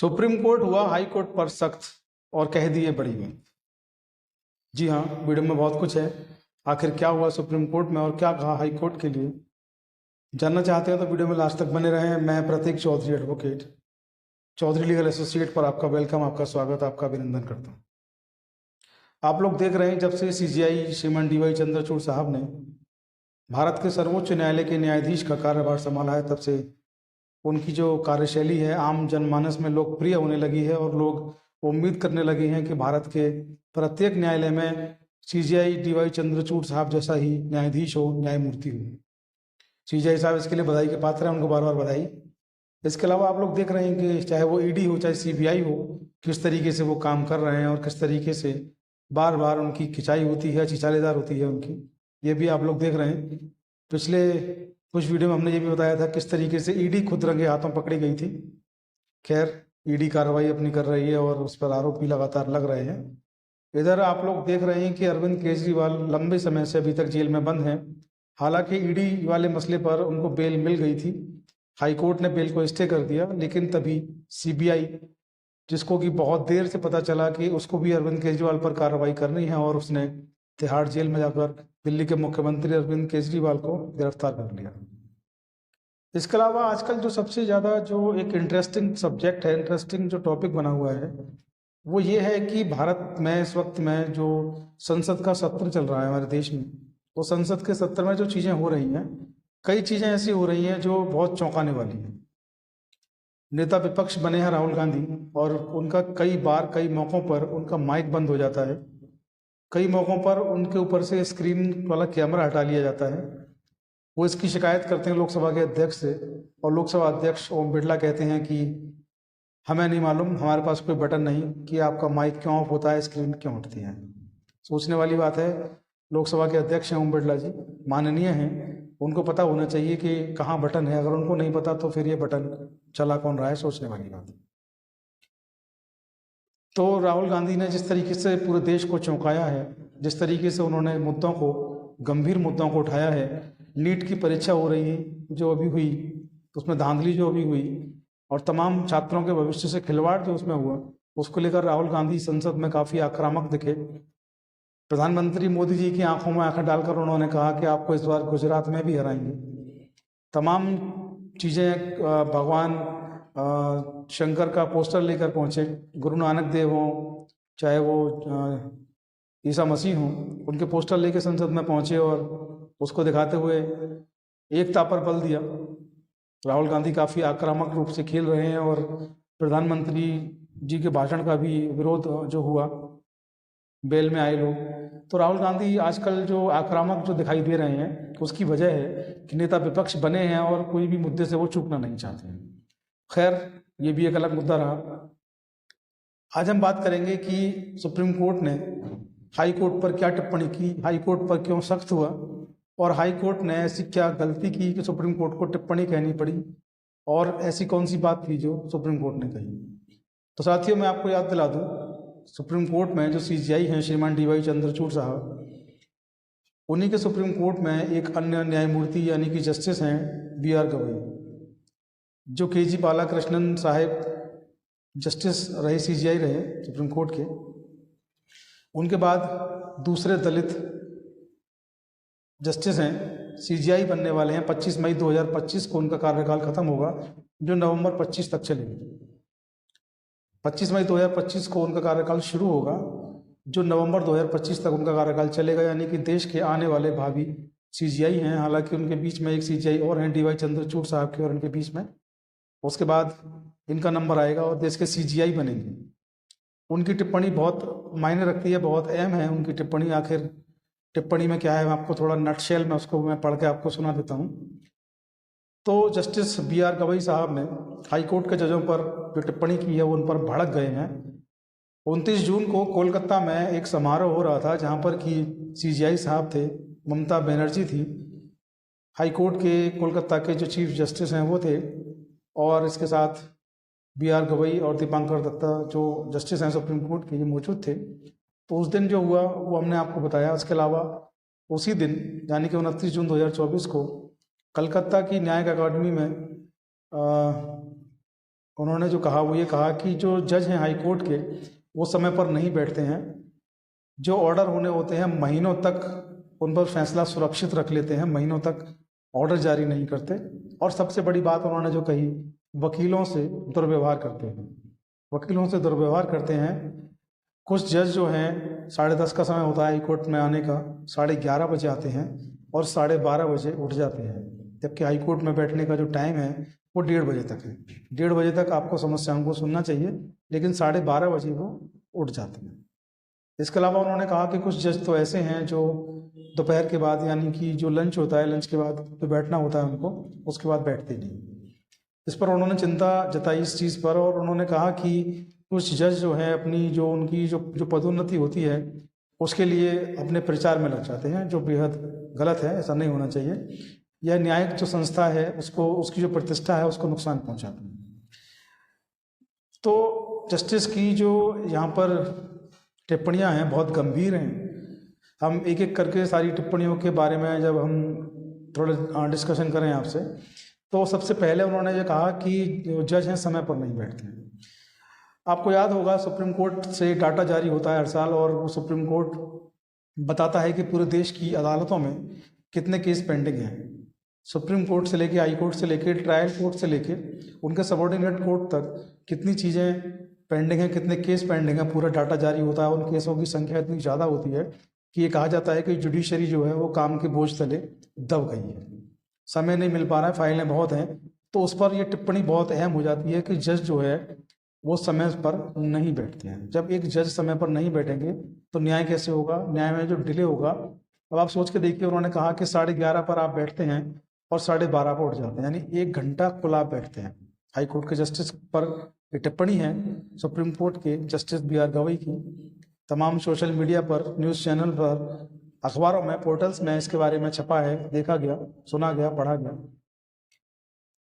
Supreme court हुआ high court पर सख्त और कह दिए बड़ी बात। जी हाँ, वीडियो में बहुत कुछ है। आखिर क्या हुआ सुप्रीम कोर्ट में और क्या कहा हाई कोर्ट के लिए, जानना चाहते हैं तो वीडियो में लास्ट तक बने रहें। मैं Pratik Chaudhary, advocate, Chaudhary legal associate पर आपका वेलकम, आपका स्वागत, आपका अभिनंदन करता हूँ। आप लोग देख रहे हैं जब से सीजीआई श्रीमान डीवाई चंद्रचूड़ साहब ने भारत के सर्वोच्च न्यायालय के न्यायाधीश का कार्यभार संभाला है, तब से उनकी जो कार्यशैली है आम जनमानस में लोकप्रिय होने लगी है और लोग उम्मीद करने लगे हैं कि भारत के प्रत्येक न्यायालय में सीजीआई डीवाई चंद्रचूड़ साहब जैसा ही न्यायाधीश हो, न्यायमूर्ति हो। सीजीआई साहब इसके लिए बधाई के पात्र हैं, उनको बार बार बधाई। इसके अलावा आप लोग देख रहे हैं कि चाहे वो ईडी हो चाहे सीबीआई हो, किस तरीके से वो काम कर रहे हैं और किस तरीके से बार बार उनकी खिंचाई होती है, छिछालेदार होती है उनकी, ये भी आप लोग देख रहे हैं। पिछले कुछ वीडियो में हमने ये भी बताया था किस तरीके से ईडी खुद रंगे हाथों पकड़ी गई थी। खैर, ईडी कार्रवाई अपनी कर रही है और उस पर आरोप भी लगातार लग रहे हैं। इधर आप लोग देख रहे हैं कि अरविंद केजरीवाल लंबे समय से अभी तक जेल में बंद हैं। हालांकि ईडी वाले मसले पर उनको बेल मिल गई थी, हाई कोर्ट ने बेल को स्टे कर दिया, लेकिन तभी सीबीआई, जिसको कि बहुत देर से पता चला कि उसको भी अरविंद केजरीवाल पर कार्रवाई करनी है, और उसने तिहाड़ जेल में जाकर दिल्ली के मुख्यमंत्री अरविंद केजरीवाल को गिरफ्तार कर लिया। इसके अलावा आजकल जो सबसे ज़्यादा जो एक इंटरेस्टिंग सब्जेक्ट है, इंटरेस्टिंग जो टॉपिक बना हुआ है, वो ये है कि भारत में इस वक्त में जो संसद का सत्र चल रहा है हमारे देश में, वो संसद के सत्र में जो चीज़ें हो रही हैं, कई चीज़ें ऐसी हो रही हैं जो बहुत चौंकाने वाली हैं। नेता विपक्ष बने हैं राहुल गांधी, और उनका कई बार कई मौक़ों पर उनका माइक बंद हो जाता है, कई मौक़ों पर उनके ऊपर से स्क्रीन वाला कैमरा हटा लिया जाता है। वो इसकी शिकायत करते हैं लोकसभा के अध्यक्ष से, और लोकसभा अध्यक्ष ओम बिरला कहते हैं कि हमें नहीं मालूम, हमारे पास कोई बटन नहीं कि आपका माइक क्यों ऑफ होता है, स्क्रीन क्यों उठती है। सोचने वाली बात है। लोकसभा के अध्यक्ष हैं ओम बिरला जी, माननीय हैं, उनको पता होना चाहिए कि कहाँ बटन है। अगर उनको नहीं पता तो फिर ये बटन चला कौन रहा है, सोचने वाली बात है। तो राहुल गांधी ने जिस तरीके से पूरे देश को चौंकाया है, जिस तरीके से उन्होंने मुद्दों को, गंभीर मुद्दों को उठाया है, नीट की परीक्षा हो रही है जो अभी हुई, तो उसमें धांधली जो अभी हुई, और तमाम छात्रों के भविष्य से खिलवाड़ जो उसमें हुआ, उसको लेकर राहुल गांधी संसद में काफ़ी आक्रामक दिखे। प्रधानमंत्री मोदी जी की आंखों में आंखें डालकर उन्होंने कहा कि आपको इस बार गुजरात में भी हराएंगे। तमाम चीज़ें, भगवान शंकर का पोस्टर लेकर पहुँचे, गुरु नानक देव हों चाहे वो ईसा मसीह हों, उनके पोस्टर लेकर संसद में पहुँचे और उसको दिखाते हुए एकता पर बल दिया। राहुल गांधी काफ़ी आक्रामक रूप से खेल रहे हैं, और प्रधानमंत्री जी के भाषण का भी विरोध जो हुआ, बेल में आए लोग। तो राहुल गांधी आजकल जो आक्रामक जो दिखाई दे रहे हैं, उसकी वजह है कि नेता विपक्ष बने हैं और कोई भी मुद्दे से वो चूकना नहीं चाहते हैं। खैर, ये भी एक अलग मुद्दा रहा। आज हम बात करेंगे कि सुप्रीम कोर्ट ने हाई कोर्ट पर क्या टिप्पणी की, हाई कोर्ट पर क्यों सख्त हुआ, और हाई कोर्ट ने ऐसी क्या गलती की कि सुप्रीम कोर्ट को टिप्पणी कहनी पड़ी, और ऐसी कौन सी बात थी जो सुप्रीम कोर्ट ने कही। तो साथियों, मैं आपको याद दिला दूं, सुप्रीम कोर्ट में जो सीजीआई हैं श्रीमान डीवाई चंद्रचूड़ साहब, उन्हीं के सुप्रीम कोर्ट में एक अन्य न्यायमूर्ति यानी कि जस्टिस हैं BR गवई, जो KG बालाकृष्णन साहब जस्टिस रहे, सीजीआई रहे सुप्रीम कोर्ट के। उनके बाद दूसरे दलित जस्टिस हैं, सीजीआई बनने वाले हैं। 25 मई 2025 को उनका कार्यकाल खत्म होगा, जो नवंबर 25 तक चलेगा। 25 मई 2025 को उनका कार्यकाल शुरू होगा, जो नवंबर 2025 तक उनका कार्यकाल चलेगा, यानी कि देश के आने वाले भावी सीजीआई हैं। हालांकि उनके बीच में एक सीजीआई और हैं, डीवाई चंद्रचूड़ साहब के और उनके बीच में, उसके बाद इनका नंबर आएगा और देश के सीजीआई बनेंगे। उनकी टिप्पणी बहुत मायने रखती है, बहुत अहम है उनकी टिप्पणी। आखिर टिप्पणी में क्या है, मैं आपको थोड़ा नटशेल में उसको मैं पढ़ के आपको सुना देता हूँ। तो जस्टिस BR गवई साहब ने हाई कोर्ट के जजों पर जो टिप्पणी की है, वो उन पर भड़क गए हैं। 29 जून को कोलकाता में एक समारोह हो रहा था, जहाँ पर कि सीजीआई साहब थे, ममता बनर्जी थी, हाई कोर्ट के कोलकाता के जो चीफ जस्टिस हैं वो थे, और इसके साथ BR गवई और दीपांकर दत्ता जो जस्टिस हैं सुप्रीम कोर्ट के, ये मौजूद थे। तो उस दिन जो हुआ वो हमने आपको बताया। उसके अलावा उसी दिन यानी कि 29 जून 2024 को कलकत्ता की न्यायिक अकादमी में उन्होंने जो कहा वो ये कहा कि जो जज हैं हाई कोर्ट के वो समय पर नहीं बैठते हैं, जो ऑर्डर होने होते हैं महीनों तक उन पर फैसला सुरक्षित रख लेते हैं, महीनों तक ऑर्डर जारी नहीं करते। और सबसे बड़ी बात उन्होंने जो कही, वकीलों से दुर्व्यवहार करते हैं, वकीलों से दुर्व्यवहार करते हैं। कुछ जज जो हैं 10:30 का समय होता है हाई कोर्ट में आने का, 11:30 बजे आते हैं और 12:30 बजे उठ जाते हैं, जबकि हाई कोर्ट में बैठने का जो टाइम है वो 1:30 बजे तक है। 1:30 बजे तक आपको समस्याओं को सुनना चाहिए, लेकिन 12:30 बजे वो उठ जाते हैं। इसके अलावा उन्होंने कहा कि कुछ जज तो ऐसे हैं जो दोपहर के बाद, यानी कि जो लंच होता है, लंच के बाद जो बैठना होता है उनको, उसके बाद बैठते नहीं। इस पर उन्होंने चिंता जताई इस चीज़ पर, और उन्होंने कहा कि कुछ जज जो हैं अपनी जो उनकी जो पदोन्नति होती है उसके लिए अपने प्रचार में लग जाते हैं, जो बेहद गलत है, ऐसा नहीं होना चाहिए। यह न्यायिक जो संस्था है उसको, उसकी जो प्रतिष्ठा है उसको नुकसान पहुंचाती है। तो जस्टिस की जो यहाँ पर टिप्पणियाँ हैं बहुत गंभीर हैं। हम एक एक करके सारी टिप्पणियों के बारे में जब हम थोड़ा डिस्कशन करें आपसे, तो सबसे पहले उन्होंने ये कहा कि जो जज हैं समय पर नहीं बैठते हैं। आपको याद होगा सुप्रीम कोर्ट से डाटा जारी होता है हर साल, और वो सुप्रीम कोर्ट बताता है कि पूरे देश की अदालतों में कितने केस पेंडिंग हैं। सुप्रीम कोर्ट से लेके, हाई कोर्ट से लेके, ट्रायल कोर्ट से लेके उनके सबऑर्डिनेट कोर्ट तक कितनी चीज़ें पेंडिंग हैं, कितने केस पेंडिंग हैं, पूरा डाटा जारी होता है। उन केसों की संख्या इतनी ज़्यादा होती है कि ये कहा जाता है कि जुडिशरी जो है वो काम के बोझ तले दब गई है, समय नहीं मिल पा रहा है, फाइलें बहुत हैं। तो उस पर ये टिप्पणी बहुत अहम हो जाती है कि जज जो है वो समय पर नहीं बैठते हैं। जब एक जज समय पर नहीं बैठेंगे तो न्याय कैसे होगा, न्याय में जो डिले होगा। अब आप सोच के देखिए, उन्होंने कहा कि 11:30 पर आप बैठते हैं और 12:30 पर उठ जाते हैं, यानी 1 घंटा कुल आप बैठते हैं। हाई कोर्ट के जस्टिस पर ये टिप्पणी है सुप्रीम कोर्ट के जस्टिस BR गवई की। तमाम सोशल मीडिया पर, न्यूज़ चैनल पर, अखबारों में, पोर्टल्स में इसके बारे में छपा है, देखा गया, सुना गया, पढ़ा गया।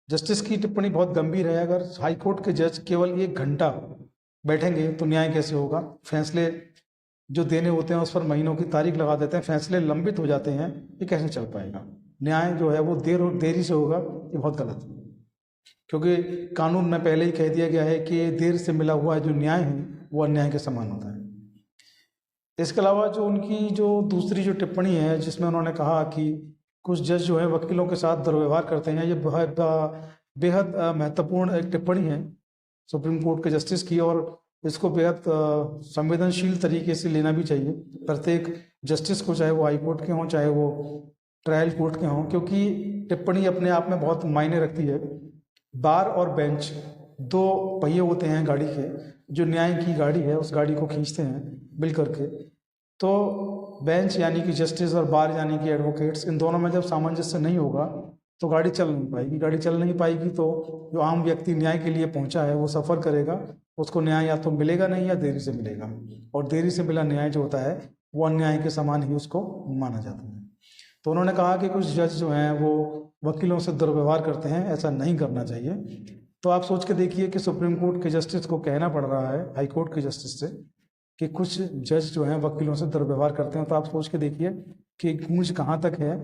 जस्टिस की टिप्पणी बहुत गंभीर है। अगर हाई कोर्ट के जज केवल 1 घंटा बैठेंगे तो न्याय कैसे होगा। फैसले जो देने होते हैं उस पर महीनों की तारीख लगा देते हैं, फैसले लंबित हो जाते हैं, ये कैसे चल पाएगा। न्याय जो है वो देरी से होगा, ये बहुत गलत है, क्योंकि कानून में पहले ही कह दिया गया है कि देर से मिला हुआ जो न्याय है वो अन्याय के समान होता है। इसके अलावा जो उनकी जो दूसरी जो टिप्पणी है, जिसमें उन्होंने कहा कि कुछ जज जो है वकीलों के साथ दुर्व्यवहार करते हैं, ये बेहद महत्वपूर्ण एक टिप्पणी है सुप्रीम कोर्ट के जस्टिस की, और इसको बेहद संवेदनशील तरीके से लेना भी चाहिए प्रत्येक जस्टिस को, चाहे वो हाई कोर्ट के हों, चाहे वो ट्रायल कोर्ट के हों, क्योंकि टिप्पणी अपने आप में बहुत मायने रखती है। बार और बेंच 2 पहिए होते हैं गाड़ी के, जो न्याय की गाड़ी है उस गाड़ी को खींचते हैं मिल करके। तो बेंच यानी कि जस्टिस और बार यानी कि एडवोकेट्स, इन दोनों में जब सामंजस्य नहीं होगा तो गाड़ी चल नहीं पाएगी। गाड़ी चल नहीं पाएगी तो जो आम व्यक्ति न्याय के लिए पहुंचा है वो सफ़र करेगा, उसको न्याय या तो मिलेगा नहीं या देरी से मिलेगा, और देरी से मिला न्याय जो होता है वो अन्याय के समान ही उसको माना जाता है। तो उन्होंने कहा कि कुछ जज जो हैं वो वकीलों से दुर्व्यवहार करते हैं, ऐसा नहीं करना चाहिए। तो आप सोच के देखिए कि सुप्रीम कोर्ट के जस्टिस को कहना पड़ रहा है हाई कोर्ट के जस्टिस से कि कुछ जज जो हैं वकीलों से दुर्व्यवहार करते हैं। तो आप सोच के देखिए कि गूंज कहाँ तक है।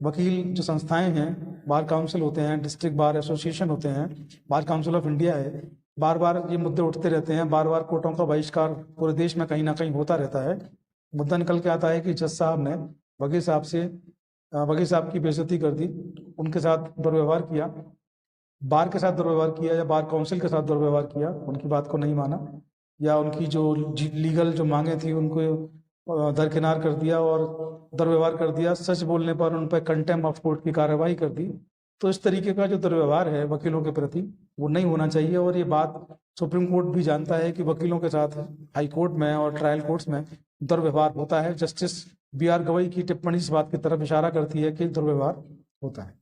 वकील जो संस्थाएं हैं, बार काउंसिल होते हैं, डिस्ट्रिक्ट बार एसोसिएशन होते हैं, बार काउंसिल ऑफ इंडिया है, बार बार ये मुद्दे उठते रहते हैं, बार बार कोर्टों का बहिष्कार पूरे देश में कहीं ना कहीं होता रहता है। मुद्दा निकल के आता है कि जज साहब ने वकील साहब की बेइज्जती कर दी, उनके साथ दुर्व्यवहार किया, बार के साथ दुर्व्यवहार किया या बार काउंसिल के साथ दुर्व्यवहार किया, उनकी बात को नहीं माना, या उनकी जो लीगल जो मांगे थी उनको दरकिनार कर दिया और दुर्व्यवहार कर दिया, सच बोलने पर उन पर कंटेम्प्ट ऑफ कोर्ट की कार्रवाई कर दी। तो इस तरीके का जो दुर्व्यवहार है वकीलों के प्रति वो नहीं होना चाहिए। और ये बात सुप्रीम कोर्ट भी जानता है कि वकीलों के साथ हाई कोर्ट में और ट्रायल कोर्ट्स में दुर्व्यवहार होता है। जस्टिस BR गवई की टिप्पणी इस बात की तरफ इशारा करती है कि दुर्व्यवहार होता है।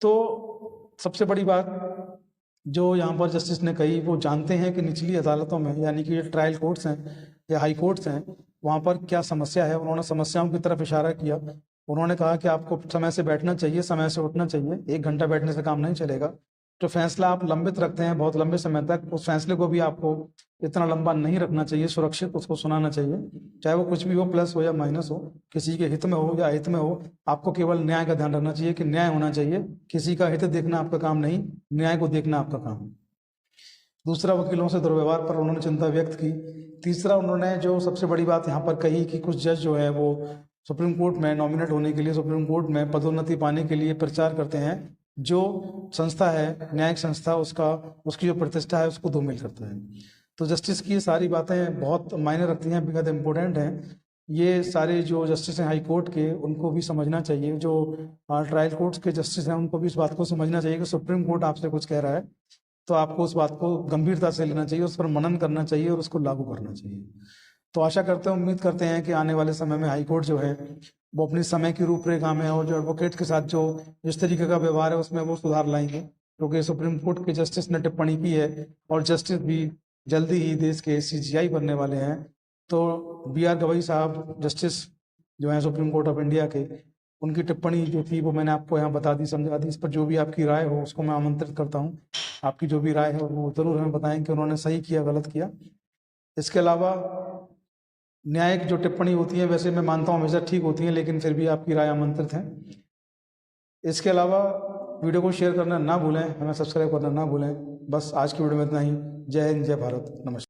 तो सबसे बड़ी बात जो यहाँ पर जस्टिस ने कही, वो जानते हैं कि निचली अदालतों में यानी कि ट्रायल कोर्ट्स हैं या हाई कोर्ट्स हैं, वहाँ पर क्या समस्या है। उन्होंने समस्याओं की तरफ इशारा किया। उन्होंने कहा कि आपको समय से बैठना चाहिए, समय से उठना चाहिए, 1 घंटा बैठने से काम नहीं चलेगा। जो फैसला आप लंबित रखते हैं बहुत लंबे समय तक, उस फैसले को भी आपको इतना लंबा नहीं रखना चाहिए, सुरक्षित उसको सुनाना चाहिए, चाहे वो कुछ भी हो, प्लस हो या माइनस हो, किसी के हित में हो या अहित में हो। आपको केवल न्याय का ध्यान रखना चाहिए कि न्याय होना चाहिए, किसी का हित देखना आपका काम नहीं, न्याय को देखना आपका काम है। दूसरा, वकीलों से दुर्व्यवहार पर उन्होंने चिंता व्यक्त की। तीसरा, उन्होंने जो सबसे बड़ी बात यहाँ पर कही कि कुछ जज जो है वो सुप्रीम कोर्ट में नॉमिनेट होने के लिए, सुप्रीम कोर्ट में पदोन्नति पाने के लिए प्रचार करते हैं, जो संस्था है, न्यायिक संस्था, उसकी जो प्रतिष्ठा है उसको धूमिल करता है। तो जस्टिस की ये सारी बातें बहुत मायने रखती हैं, बेहद इम्पोर्टेंट हैं। ये सारे जो जस्टिस हैं हाई कोर्ट के, उनको भी समझना चाहिए। जो ट्रायल कोर्ट्स के जस्टिस हैं उनको भी इस बात को समझना चाहिए कि सुप्रीम कोर्ट आपसे कुछ कह रहा है तो आपको उस बात को गंभीरता से लेना चाहिए, उस पर मनन करना चाहिए और उसको लागू करना चाहिए। तो आशा करते हैं, उम्मीद करते हैं कि आने वाले समय में हाई कोर्ट जो है वो अपनी समय की रूपरेखा में और जो एडवोकेट के साथ जो जिस तरीके का व्यवहार है उसमें वो सुधार लाएंगे, क्योंकि सुप्रीम कोर्ट के जस्टिस ने टिप्पणी की है और जस्टिस भी जल्दी ही देश के CJI बनने वाले हैं। तो BR गवई साहब जस्टिस जो हैं सुप्रीम कोर्ट ऑफ इंडिया के, उनकी टिप्पणी जो थी वो मैंने आपको यहाँ बता दी, समझा दी। इस पर जो भी आपकी राय हो उसको मैं आमंत्रित करता हूँ। आपकी जो भी राय है वो ज़रूर हमें बताएं कि उन्होंने सही किया, गलत किया। इसके अलावा न्यायिक जो टिप्पणी होती है वैसे मैं मानता हूँ हमेशा ठीक होती है, लेकिन फिर भी आपकी राय आमंत्रित है। इसके अलावा वीडियो को शेयर करना ना भूलें, हमें सब्सक्राइब करना ना भूलें। बस आज की वीडियो में इतना ही। जय हिंद, जय भारत, नमस्कार।